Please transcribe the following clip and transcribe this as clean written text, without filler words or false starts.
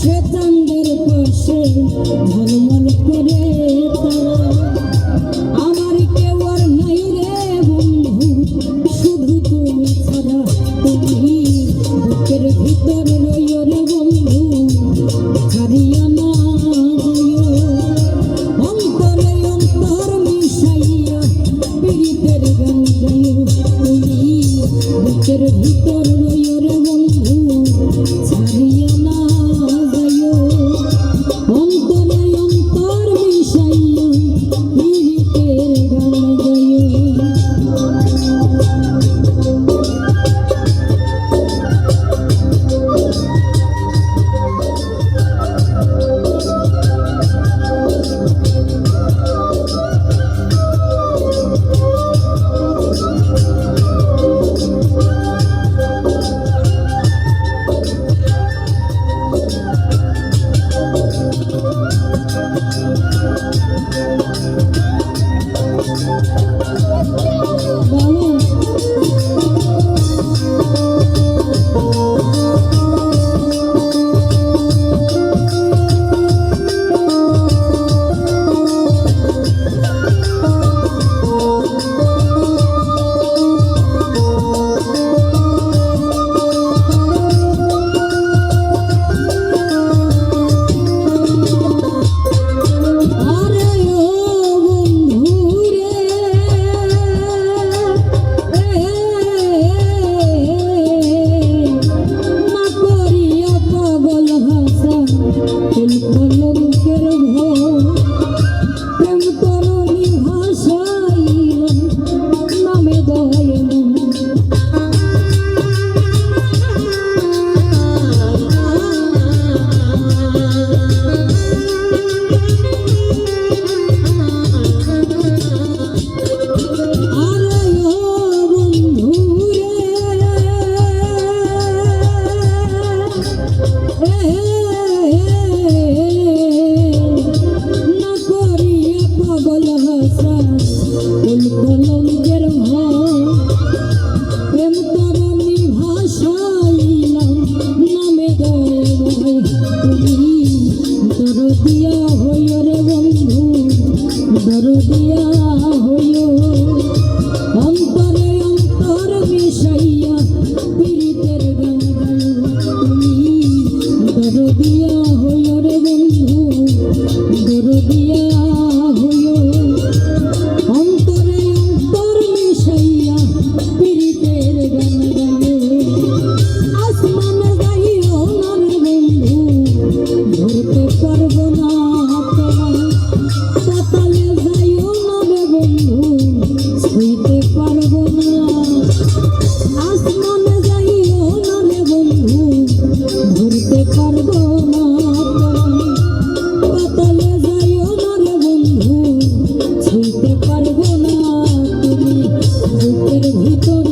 সে চাঁদের পাশে ঝলমল করে তারা। আমার কেউ আর নাই রে বন্ধু, শুধু তুমি ছাড়া। তুমি বুকের ভিতর রইও রে বন্ধু, ছাড়িয়া না যাইও। অন্তরে অন্তর মিশাইয়া পীড়িতের গান গাইও। তুমি বুকের ভিতর রইও রে বন্ধু, ছাড়িয়া না যাইও। অন্তরে অন্তর মিশাইয়া পীড়িতের গান গাইও। দরদিয়া হইও রে বন্ধু, দরদিয়া হইও। অন্তরে অন্তর মিশাইয়া পীড়িতের গান গাইও। তুমি দরদিয়া হইও রে বন্ধু, দরদিয়া হইও। অন্তরে অন্তর মিশাইয়া পীড়িতের গান গাইও। আসমানে যাইও না রে বন্ধু, ধরতে পারবো না তোমায়। পাতালে যাইও না রে বন্ধু, ছুঁইতে পারবো না। আসমানে যাইও না রে বন্ধু, ধরতে পারবো না তোমায়। পাতালে যাইও না রে বন্ধু, ছুঁইতে পারবো না। তুমি বুকের ভিতর